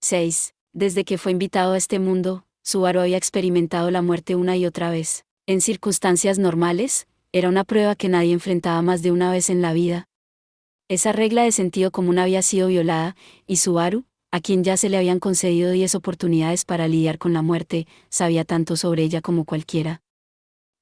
6. Desde que fue invitado a este mundo, Subaru había experimentado la muerte una y otra vez. En circunstancias normales, era una prueba que nadie enfrentaba más de una vez en la vida. Esa regla de sentido común había sido violada, y Subaru, a quien ya se le habían concedido 10 oportunidades para lidiar con la muerte, sabía tanto sobre ella como cualquiera.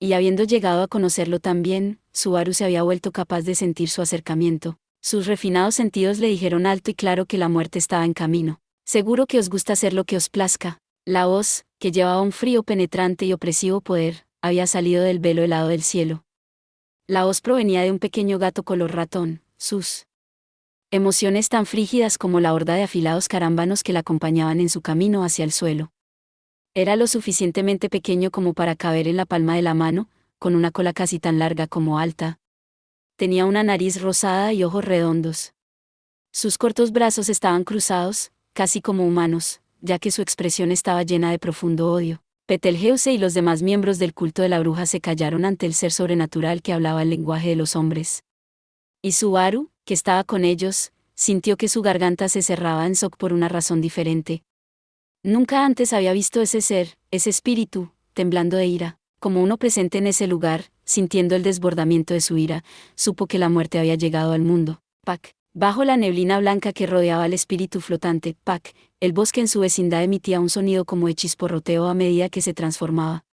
Y habiendo llegado a conocerlo tan bien, Subaru se había vuelto capaz de sentir su acercamiento. Sus refinados sentidos le dijeron alto y claro que la muerte estaba en camino. Seguro que os gusta hacer lo que os plazca. La voz, que llevaba un frío penetrante y opresivo poder, había salido del velo helado del cielo. La voz provenía de un pequeño gato color ratón, sus emociones tan frígidas como la horda de afilados carámbanos que la acompañaban en su camino hacia el suelo. Era lo suficientemente pequeño como para caber en la palma de la mano, con una cola casi tan larga como alta. Tenía una nariz rosada y ojos redondos. Sus cortos brazos estaban cruzados, casi como humanos, ya que su expresión estaba llena de profundo odio. Betelgeuse y los demás miembros del culto de la bruja se callaron ante el ser sobrenatural que hablaba el lenguaje de los hombres. Y Subaru, que estaba con ellos, sintió que su garganta se cerraba en shock por una razón diferente. Nunca antes había visto ese ser, ese espíritu, temblando de ira. Como uno presente en ese lugar, sintiendo el desbordamiento de su ira, supo que la muerte había llegado al mundo. Pac. Bajo la neblina blanca que rodeaba al espíritu flotante, Pac, el bosque en su vecindad emitía un sonido como de chisporroteo a medida que se transformaba.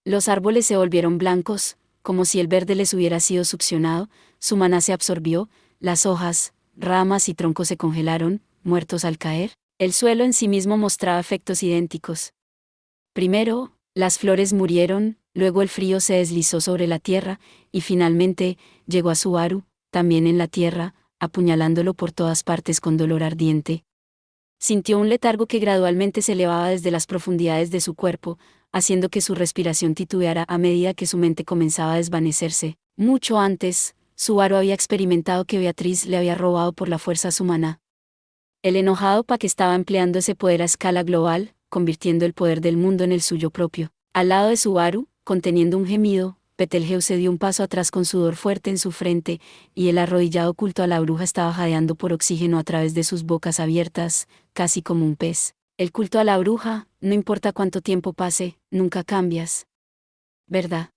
Los árboles se volvieron blancos, como si el verde les hubiera sido succionado, su maná se absorbió, las hojas, ramas y troncos se congelaron, muertos al caer. El suelo en sí mismo mostraba efectos idénticos. Primero, las flores murieron, luego el frío se deslizó sobre la tierra, y finalmente, llegó a Subaru, también en la tierra, apuñalándolo por todas partes con dolor ardiente. Sintió un letargo que gradualmente se elevaba desde las profundidades de su cuerpo, haciendo que su respiración titubeara a medida que su mente comenzaba a desvanecerse. Mucho antes, Subaru había experimentado que Beatriz le había robado por la fuerza su maná. El enojado Pac estaba empleando ese poder a escala global, convirtiendo el poder del mundo en el suyo propio. Al lado de Subaru, conteniendo un gemido, Betelgeuse dio un paso atrás con sudor fuerte en su frente, y el arrodillado culto a la bruja estaba jadeando por oxígeno a través de sus bocas abiertas, casi como un pez. El culto a la bruja, no importa cuánto tiempo pase, nunca cambias. ¿Verdad?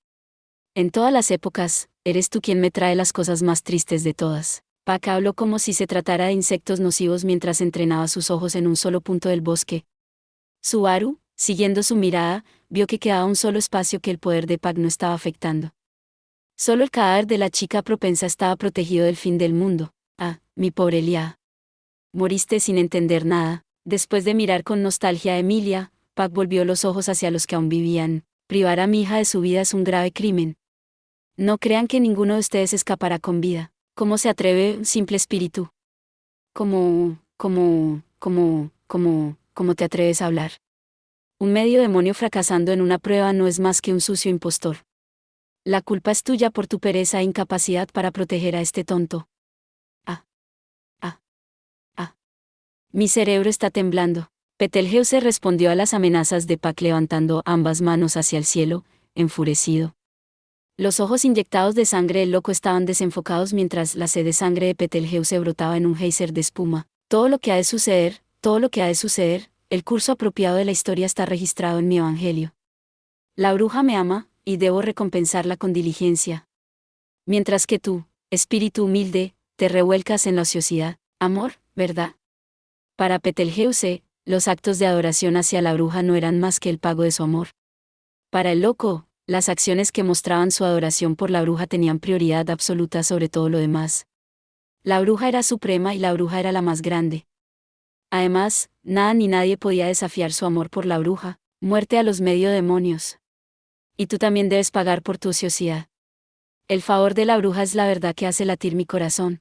En todas las épocas, eres tú quien me trae las cosas más tristes de todas. Pac habló como si se tratara de insectos nocivos mientras entrenaba sus ojos en un solo punto del bosque. Subaru, siguiendo su mirada, vio que quedaba un solo espacio que el poder de Pac no estaba afectando. Solo el cadáver de la chica propensa estaba protegido del fin del mundo. Ah, mi pobre Elia. Moriste sin entender nada. Después de mirar con nostalgia a Emilia, Pac volvió los ojos hacia los que aún vivían. Privar a mi hija de su vida es un grave crimen. No crean que ninguno de ustedes escapará con vida. ¿Cómo se atreve un simple espíritu? ¿Cómo te atreves a hablar? Un medio demonio fracasando en una prueba no es más que un sucio impostor. La culpa es tuya por tu pereza e incapacidad para proteger a este tonto. Ah, ah, ah. Mi cerebro está temblando. Betelgeuse respondió a las amenazas de Pac levantando ambas manos hacia el cielo, enfurecido. Los ojos inyectados de sangre del loco estaban desenfocados mientras la sed de sangre de Betelgeuse brotaba en un geyser de espuma. Todo lo que ha de suceder, el curso apropiado de la historia está registrado en mi evangelio. La bruja me ama, y debo recompensarla con diligencia. Mientras que tú, espíritu humilde, te revuelcas en la ociosidad, amor, ¿verdad? Para Betelgeuse, los actos de adoración hacia la bruja no eran más que el pago de su amor. Para el loco, las acciones que mostraban su adoración por la bruja tenían prioridad absoluta sobre todo lo demás. La bruja era suprema y la bruja era la más grande. Además, nada ni nadie podía desafiar su amor por la bruja. Muerte a los medio demonios. Y tú también debes pagar por tu ociosidad. El favor de la bruja es la verdad que hace latir mi corazón.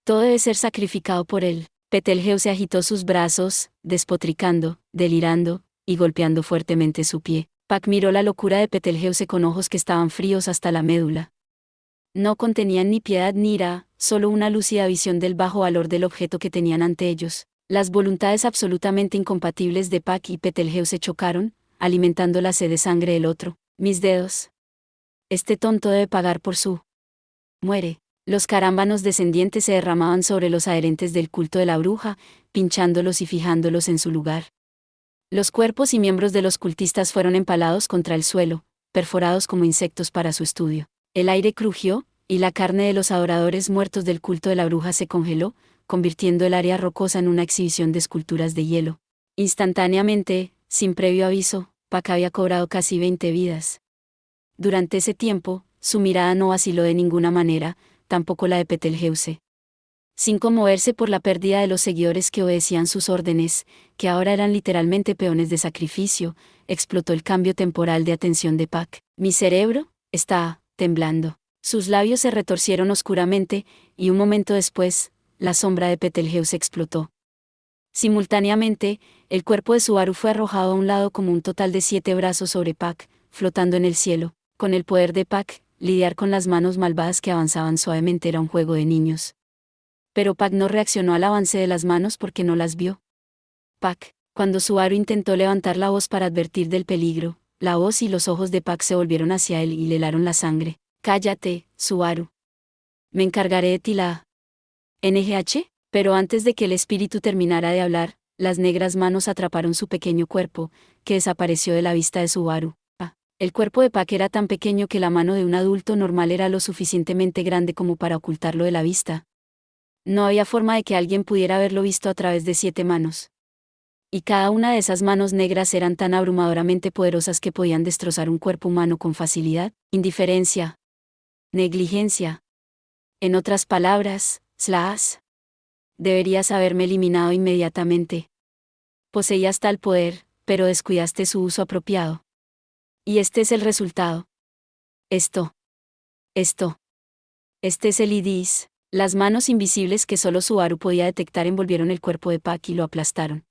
Todo debe ser sacrificado por él. Betelgeuse agitó sus brazos, despotricando, delirando, y golpeando fuertemente su pie. Pac miró la locura de Betelgeuse con ojos que estaban fríos hasta la médula. No contenían ni piedad ni ira, solo una lúcida visión del bajo valor del objeto que tenían ante ellos. Las voluntades absolutamente incompatibles de Pac y Betelgeuse chocaron, alimentando la sed de sangre del otro. Mis dedos. Este tonto debe pagar por su. Muere. Los carámbanos descendientes se derramaban sobre los adherentes del culto de la bruja, pinchándolos y fijándolos en su lugar. Los cuerpos y miembros de los cultistas fueron empalados contra el suelo, perforados como insectos para su estudio. El aire crujió, y la carne de los adoradores muertos del culto de la bruja se congeló, convirtiendo el área rocosa en una exhibición de esculturas de hielo. Instantáneamente, sin previo aviso, Pac había cobrado casi 20 vidas. Durante ese tiempo, su mirada no vaciló de ninguna manera, tampoco la de Betelgeuse. Sin conmoverse por la pérdida de los seguidores que obedecían sus órdenes, que ahora eran literalmente peones de sacrificio, explotó el cambio temporal de atención de Pac. Mi cerebro está temblando. Sus labios se retorcieron oscuramente, y un momento después, la sombra de Betelgeuse explotó. Simultáneamente, el cuerpo de Subaru fue arrojado a un lado como un total de 7 brazos sobre Pac, flotando en el cielo. Con el poder de Pac, lidiar con las manos malvadas que avanzaban suavemente era un juego de niños. Pero Pac no reaccionó al avance de las manos porque no las vio. Pac, cuando Subaru intentó levantar la voz para advertir del peligro, la voz y los ojos de Pac se volvieron hacia él y le helaron la sangre. Cállate, Subaru. Me encargaré de ti la NGH, pero antes de que el espíritu terminara de hablar, las negras manos atraparon su pequeño cuerpo, que desapareció de la vista de Subaru. El cuerpo de Pac era tan pequeño que la mano de un adulto normal era lo suficientemente grande como para ocultarlo de la vista. No había forma de que alguien pudiera haberlo visto a través de 7 manos. Y cada una de esas manos negras eran tan abrumadoramente poderosas que podían destrozar un cuerpo humano con facilidad. Indiferencia. Negligencia. En otras palabras, Slash. Deberías haberme eliminado inmediatamente. Poseías tal poder, pero descuidaste su uso apropiado. Y este es el resultado. Este es el IDIS. Las manos invisibles que solo Subaru podía detectar envolvieron el cuerpo de Pac y lo aplastaron.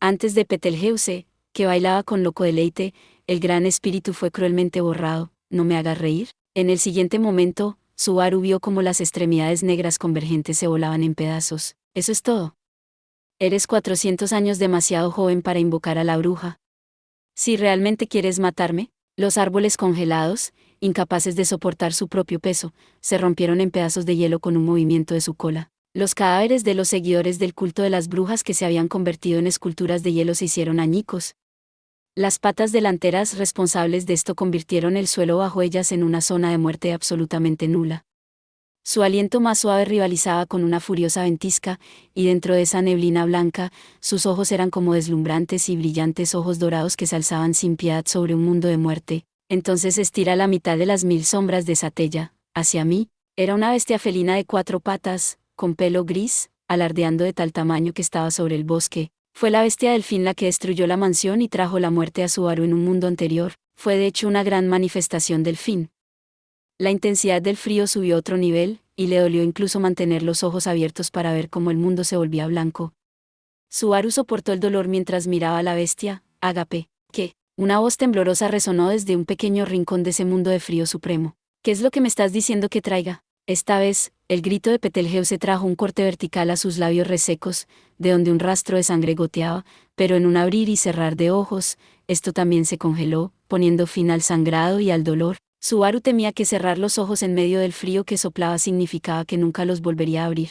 Antes de Betelgeuse, que bailaba con loco deleite, el gran espíritu fue cruelmente borrado. ¿No me hagas reír? En el siguiente momento, Subaru vio como las extremidades negras convergentes se volaban en pedazos. Eso es todo. Eres 400 años demasiado joven para invocar a la bruja. Si realmente quieres matarme, los árboles congelados, incapaces de soportar su propio peso, se rompieron en pedazos de hielo con un movimiento de su cola. Los cadáveres de los seguidores del culto de las brujas que se habían convertido en esculturas de hielo se hicieron añicos. Las patas delanteras responsables de esto convirtieron el suelo bajo ellas en una zona de muerte absolutamente nula. Su aliento más suave rivalizaba con una furiosa ventisca, y dentro de esa neblina blanca, sus ojos eran como deslumbrantes y brillantes ojos dorados que se alzaban sin piedad sobre un mundo de muerte. Entonces estira la mitad de las 1000 sombras de Satella, hacia mí. Era una bestia felina de 4 patas, con pelo gris, alardeando de tal tamaño que estaba sobre el bosque. Fue la bestia delfín la que destruyó la mansión y trajo la muerte a Subaru en un mundo anterior. Fue de hecho una gran manifestación del fin. La intensidad del frío subió a otro nivel, y le dolió incluso mantener los ojos abiertos para ver cómo el mundo se volvía blanco. Subaru soportó el dolor mientras miraba a la bestia, Ágape, que, una voz temblorosa resonó desde un pequeño rincón de ese mundo de frío supremo. ¿Qué es lo que me estás diciendo que traiga? Esta vez, el grito de Betelgeuse trajo un corte vertical a sus labios resecos, de donde un rastro de sangre goteaba, pero en un abrir y cerrar de ojos, esto también se congeló, poniendo fin al sangrado y al dolor. Subaru temía que cerrar los ojos en medio del frío que soplaba significaba que nunca los volvería a abrir.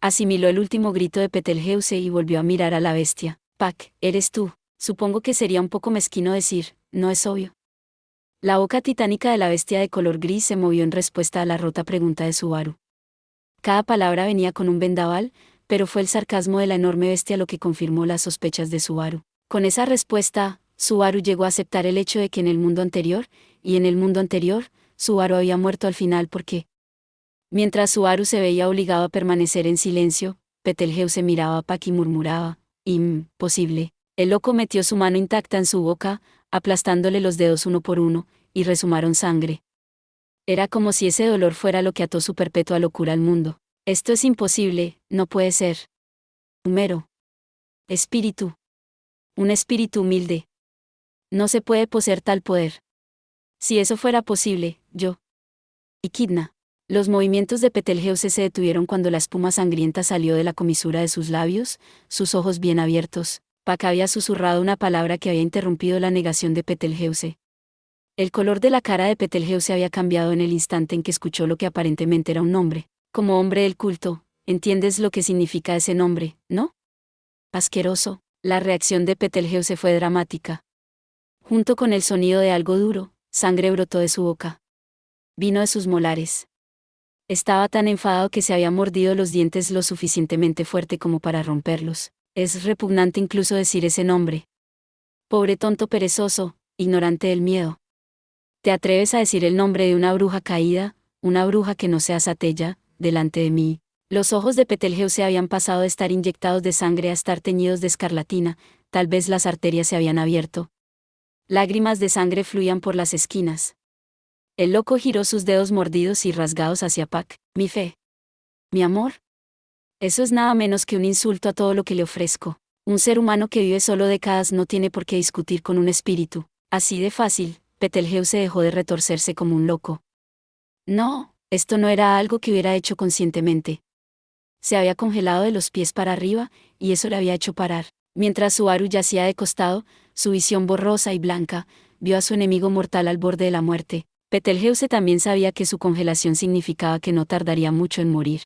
Asimiló el último grito de Betelgeuse y volvió a mirar a la bestia. Pac, eres tú. Supongo que sería un poco mezquino decir, no es obvio. La boca titánica de la bestia de color gris se movió en respuesta a la rota pregunta de Subaru. Cada palabra venía con un vendaval, pero fue el sarcasmo de la enorme bestia lo que confirmó las sospechas de Subaru. Con esa respuesta, Subaru llegó a aceptar el hecho de que en el mundo anterior, Subaru había muerto al final porque, mientras Subaru se veía obligado a permanecer en silencio, Betelgeuse miraba a Pac y murmuraba, imposible. El loco metió su mano intacta en su boca, aplastándole los dedos uno por uno, y resumaron sangre. Era como si ese dolor fuera lo que ató su perpetua locura al mundo. Esto es imposible, no puede ser. Mero espíritu. Un espíritu humilde. No se puede poseer tal poder. Si eso fuera posible, yo. Echidna. Los movimientos de Betelgeuse se detuvieron cuando la espuma sangrienta salió de la comisura de sus labios, sus ojos bien abiertos. Pac había susurrado una palabra que había interrumpido la negación de Betelgeuse. El color de la cara de Betelgeuse había cambiado en el instante en que escuchó lo que aparentemente era un nombre. Como hombre del culto, entiendes lo que significa ese nombre, ¿no? Asqueroso. La reacción de Betelgeuse fue dramática. Junto con el sonido de algo duro, sangre brotó de su boca. Vino de sus molares. Estaba tan enfadado que se había mordido los dientes lo suficientemente fuerte como para romperlos. Es repugnante incluso decir ese nombre. Pobre tonto perezoso, ignorante del miedo. ¿Te atreves a decir el nombre de una bruja caída, una bruja que no sea Satella, delante de mí? Los ojos de Betelgeuse habían pasado de estar inyectados de sangre a estar teñidos de escarlatina, tal vez las arterias se habían abierto. Lágrimas de sangre fluían por las esquinas. El loco giró sus dedos mordidos y rasgados hacia Pac. Mi fe. Mi amor. Eso es nada menos que un insulto a todo lo que le ofrezco. Un ser humano que vive solo décadas no tiene por qué discutir con un espíritu. Así de fácil. Betelgeuse dejó de retorcerse como un loco. No, esto no era algo que hubiera hecho conscientemente. Se había congelado de los pies para arriba, y eso le había hecho parar. Mientras Subaru yacía de costado, su visión borrosa y blanca, vio a su enemigo mortal al borde de la muerte. Betelgeuse también sabía que su congelación significaba que no tardaría mucho en morir.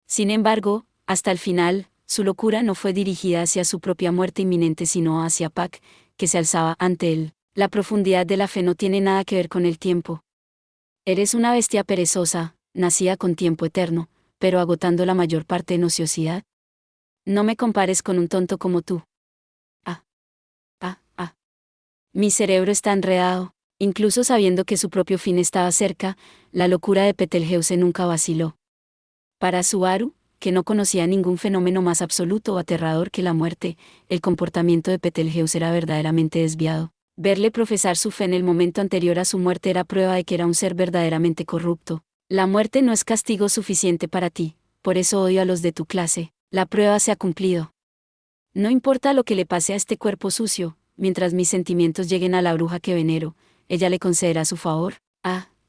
Sin embargo, hasta el final, su locura no fue dirigida hacia su propia muerte inminente sino hacia Pac, que se alzaba ante él. La profundidad de la fe no tiene nada que ver con el tiempo. Eres una bestia perezosa, nacida con tiempo eterno, pero agotando la mayor parte en ociosidad. No me compares con un tonto como tú. Ah, ah. Mi cerebro está enredado. Incluso sabiendo que su propio fin estaba cerca, la locura de Betelgeuse nunca vaciló. Para Subaru, que no conocía ningún fenómeno más absoluto o aterrador que la muerte, el comportamiento de Betelgeuse era verdaderamente desviado. Verle profesar su fe en el momento anterior a su muerte era prueba de que era un ser verdaderamente corrupto. La muerte no es castigo suficiente para ti, por eso odio a los de tu clase. La prueba se ha cumplido. No importa lo que le pase a este cuerpo sucio, mientras mis sentimientos lleguen a la bruja que venero, ella le concederá su favor.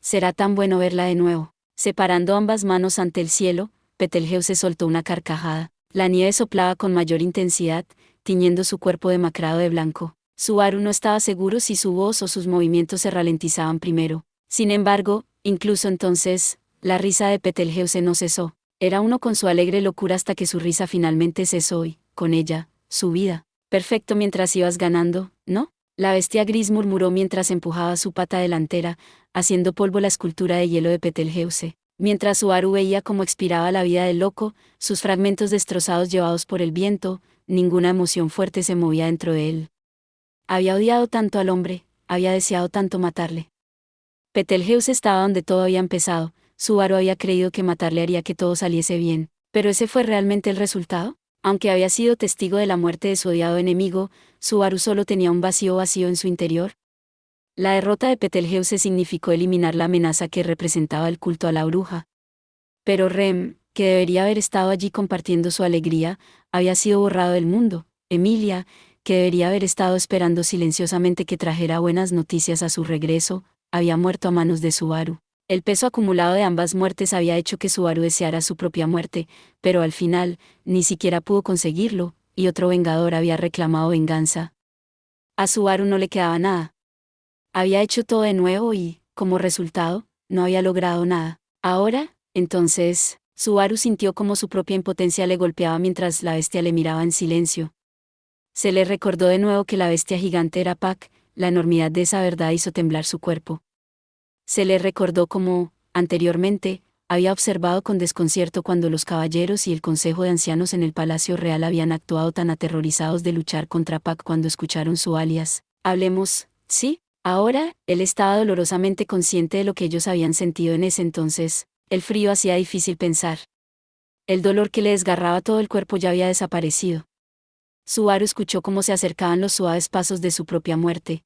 Será tan bueno verla de nuevo. Separando ambas manos ante el cielo, Betelgeuse soltó una carcajada. La nieve soplaba con mayor intensidad, tiñendo su cuerpo demacrado de blanco. Subaru no estaba seguro si su voz o sus movimientos se ralentizaban primero. Sin embargo, incluso entonces, la risa de Betelgeuse no cesó. Era uno con su alegre locura hasta que su risa finalmente cesó y, con ella, su vida. Perfecto mientras ibas ganando, ¿no? La bestia gris murmuró mientras empujaba su pata delantera, haciendo polvo la escultura de hielo de Betelgeuse. Mientras Subaru veía cómo expiraba la vida del loco, sus fragmentos destrozados llevados por el viento, ninguna emoción fuerte se movía dentro de él. Había odiado tanto al hombre, había deseado tanto matarle. Betelgeuse estaba donde todo había empezado. Subaru había creído que matarle haría que todo saliese bien, pero ¿ese fue realmente el resultado? Aunque había sido testigo de la muerte de su odiado enemigo, Subaru solo tenía un vacío en su interior. La derrota de Betelgeuse significó eliminar la amenaza que representaba el culto a la bruja. Pero Rem, que debería haber estado allí compartiendo su alegría, había sido borrado del mundo. Emilia, que debería haber estado esperando silenciosamente que trajera buenas noticias a su regreso, había muerto a manos de Subaru. El peso acumulado de ambas muertes había hecho que Subaru deseara su propia muerte, pero al final, ni siquiera pudo conseguirlo, y otro vengador había reclamado venganza. A Subaru no le quedaba nada. Había hecho todo de nuevo y, como resultado, no había logrado nada. Ahora, entonces, Subaru sintió como su propia impotencia le golpeaba mientras la bestia le miraba en silencio. Se le recordó de nuevo que la bestia gigante era Pac, la enormidad de esa verdad hizo temblar su cuerpo. Se le recordó cómo, anteriormente, había observado con desconcierto cuando los caballeros y el consejo de ancianos en el Palacio Real habían actuado tan aterrorizados de luchar contra Pac cuando escucharon su alias. Hablemos, ¿sí? Ahora, él estaba dolorosamente consciente de lo que ellos habían sentido en ese entonces. El frío hacía difícil pensar. El dolor que le desgarraba todo el cuerpo ya había desaparecido. Subaru escuchó cómo se acercaban los suaves pasos de su propia muerte.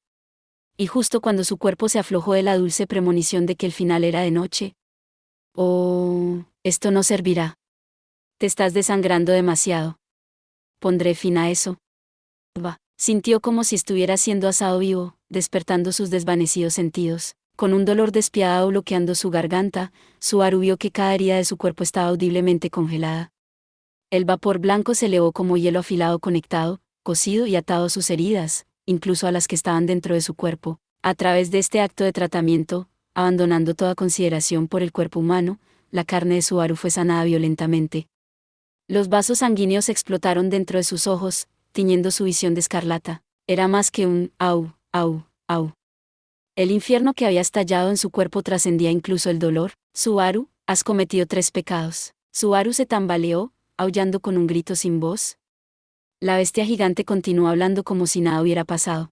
Y justo cuando su cuerpo se aflojó de la dulce premonición de que el final era de noche. Oh, esto no servirá. Te estás desangrando demasiado. Pondré fin a eso. Sintió como si estuviera siendo asado vivo, despertando sus desvanecidos sentidos. Con un dolor despiadado bloqueando su garganta, Subaru vio que cada herida de su cuerpo estaba audiblemente congelada. El vapor blanco se elevó como hielo afilado conectado, cosido y atado a sus heridas, incluso a las que estaban dentro de su cuerpo. A través de este acto de tratamiento, abandonando toda consideración por el cuerpo humano, la carne de Subaru fue sanada violentamente. Los vasos sanguíneos explotaron dentro de sus ojos, tiñendo su visión de escarlata. Era más que un au, au, au. El infierno que había estallado en su cuerpo trascendía incluso el dolor. Subaru, has cometido 3 pecados. Subaru se tambaleó, aullando con un grito sin voz. La bestia gigante continuó hablando como si nada hubiera pasado.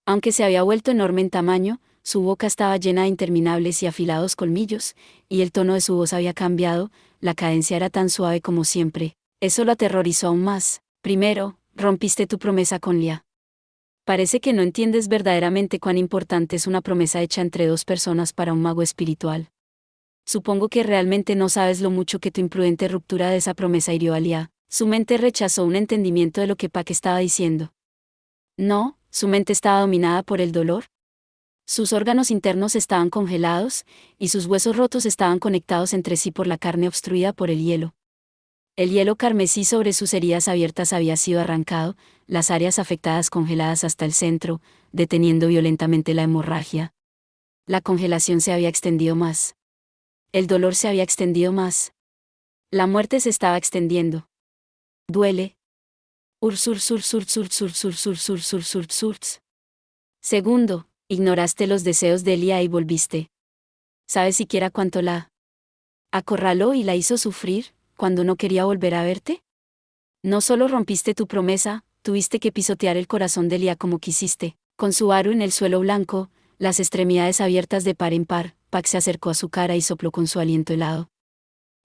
Aunque se había vuelto enorme en tamaño, su boca estaba llena de interminables y afilados colmillos, y el tono de su voz había cambiado, la cadencia era tan suave como siempre. Eso lo aterrorizó aún más. Primero, rompiste tu promesa con Lia. Parece que no entiendes verdaderamente cuán importante es una promesa hecha entre 2 personas para un mago espiritual. Supongo que realmente no sabes lo mucho que tu imprudente ruptura de esa promesa hirió a Lia. Su mente rechazó un entendimiento de lo que Pac estaba diciendo. No, su mente estaba dominada por el dolor. Sus órganos internos estaban congelados, y sus huesos rotos estaban conectados entre sí por la carne obstruida por el hielo. El hielo carmesí sobre sus heridas abiertas había sido arrancado, las áreas afectadas congeladas hasta el centro, deteniendo violentamente la hemorragia. La congelación se había extendido más. El dolor se había extendido más. La muerte se estaba extendiendo. Duele. Ursur. Segundo, ignoraste los deseos de Elia y volviste. ¿Sabes siquiera cuánto la acorraló y la hizo sufrir, cuando no quería volver a verte? No solo rompiste tu promesa, tuviste que pisotear el corazón de Elia como quisiste. Con su aro en el suelo blanco, las extremidades abiertas de par en par, Pac se acercó a su cara y sopló con su aliento helado.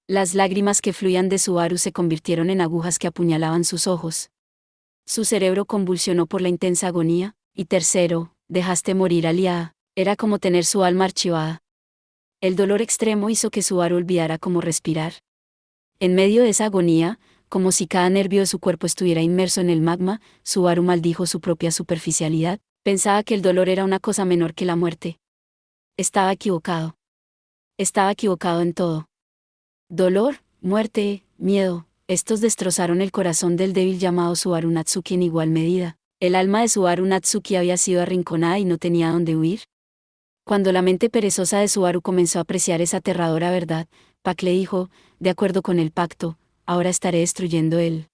Las lágrimas que fluían de su aro se convirtieron en agujas que apuñalaban sus ojos. Su cerebro convulsionó por la intensa agonía. Y tercero, dejaste morir a Lia. Era como tener su alma archivada. El dolor extremo hizo que Subaru olvidara cómo respirar. En medio de esa agonía, como si cada nervio de su cuerpo estuviera inmerso en el magma, Subaru maldijo su propia superficialidad. Pensaba que el dolor era una cosa menor que la muerte. Estaba equivocado. Estaba equivocado en todo. Dolor, muerte, miedo, estos destrozaron el corazón del débil llamado Subaru Natsuki en igual medida. El alma de Subaru Natsuki había sido arrinconada y no tenía dónde huir. Cuando la mente perezosa de Subaru comenzó a apreciar esa aterradora verdad, Pac le dijo, de acuerdo con el pacto, ahora estaré destruyendo el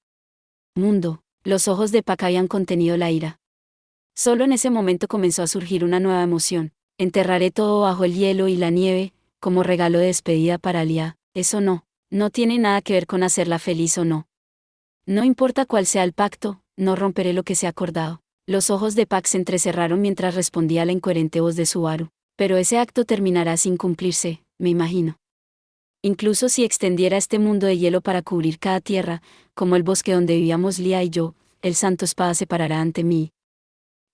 mundo. Los ojos de Pac habían contenido la ira. Solo en ese momento comenzó a surgir una nueva emoción. Enterraré todo bajo el hielo y la nieve, como regalo de despedida para Lia. Eso no tiene nada que ver con hacerla feliz o no. No importa cuál sea el pacto, no romperé lo que se ha acordado. Los ojos de Pac se entrecerraron mientras respondía a la incoherente voz de Subaru. Pero ese acto terminará sin cumplirse, me imagino. Incluso si extendiera este mundo de hielo para cubrir cada tierra, como el bosque donde vivíamos Lia y yo, el santo espada se parará ante mí.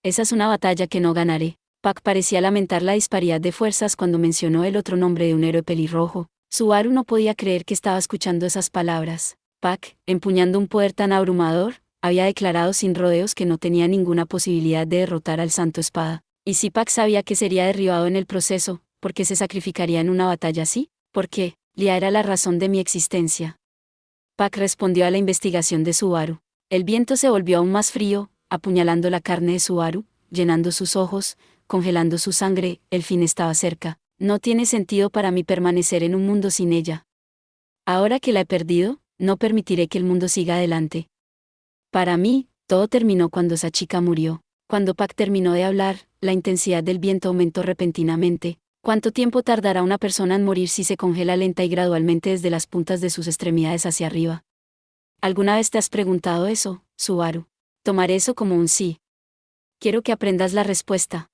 Esa es una batalla que no ganaré. Pac parecía lamentar la disparidad de fuerzas cuando mencionó el otro nombre de un héroe pelirrojo. Subaru no podía creer que estaba escuchando esas palabras. Pac, empuñando un poder tan abrumador, había declarado sin rodeos que no tenía ninguna posibilidad de derrotar al Santo Espada. Y si Pac sabía que sería derribado en el proceso, ¿por qué se sacrificaría en una batalla así? ¿Por qué? Lia era la razón de mi existencia. Pac respondió a la investigación de Subaru. El viento se volvió aún más frío, apuñalando la carne de Subaru, llenando sus ojos, congelando su sangre. El fin estaba cerca. No tiene sentido para mí permanecer en un mundo sin ella. Ahora que la he perdido, no permitiré que el mundo siga adelante. Para mí, todo terminó cuando esa chica murió. Cuando Pac terminó de hablar, la intensidad del viento aumentó repentinamente. ¿Cuánto tiempo tardará una persona en morir si se congela lenta y gradualmente desde las puntas de sus extremidades hacia arriba? ¿Alguna vez te has preguntado eso, Subaru? Tomaré eso como un sí. Quiero que aprendas la respuesta.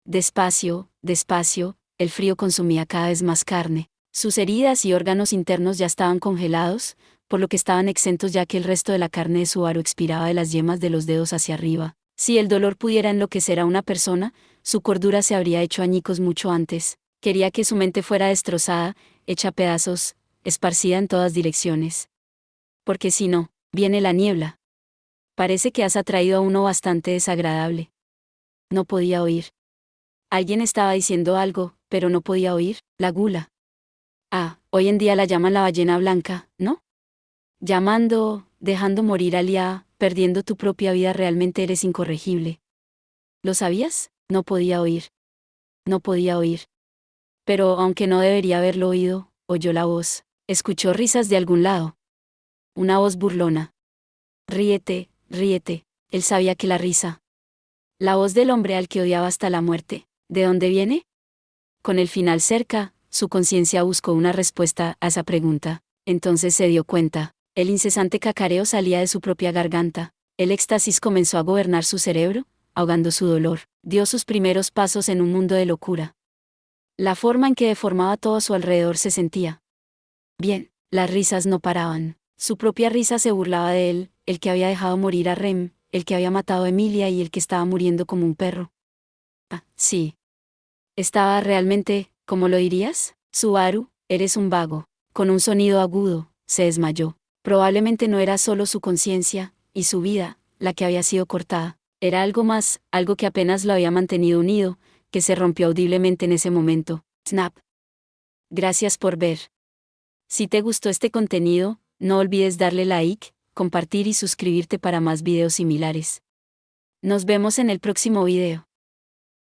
Despacio, despacio, el frío consumía cada vez más carne. Sus heridas y órganos internos ya estaban congelados, por lo que estaban exentos ya que el resto de la carne de Subaru expiraba de las yemas de los dedos hacia arriba. Si el dolor pudiera enloquecer a una persona, su cordura se habría hecho añicos mucho antes. Quería que su mente fuera destrozada, hecha pedazos, esparcida en todas direcciones. Porque si no, viene la niebla. Parece que has atraído a uno bastante desagradable. No podía oír. Alguien estaba diciendo algo, pero no podía oír. La gula. Ah, hoy en día la llaman la ballena blanca, ¿no? Llamando, dejando morir a Lia, perdiendo tu propia vida, realmente eres incorregible. ¿Lo sabías? No podía oír. No podía oír. Pero, aunque no debería haberlo oído, oyó la voz. Escuchó risas de algún lado. Una voz burlona. Ríete, ríete. Él sabía que la risa. La voz del hombre al que odiaba hasta la muerte. ¿De dónde viene? Con el final cerca, su conciencia buscó una respuesta a esa pregunta. Entonces se dio cuenta. El incesante cacareo salía de su propia garganta. El éxtasis comenzó a gobernar su cerebro, ahogando su dolor. Dio sus primeros pasos en un mundo de locura. La forma en que deformaba todo a su alrededor se sentía. Bien, las risas no paraban. Su propia risa se burlaba de él, el que había dejado morir a Rem, el que había matado a Emilia y el que estaba muriendo como un perro. Ah, sí. Estaba realmente, ¿cómo lo dirías? Subaru, eres un vago. Con un sonido agudo, se desmayó. Probablemente no era solo su conciencia, y su vida, la que había sido cortada. Era algo más, algo que apenas lo había mantenido unido, que se rompió audiblemente en ese momento. Snap. Gracias por ver. Si te gustó este contenido, no olvides darle like, compartir y suscribirte para más videos similares. Nos vemos en el próximo video.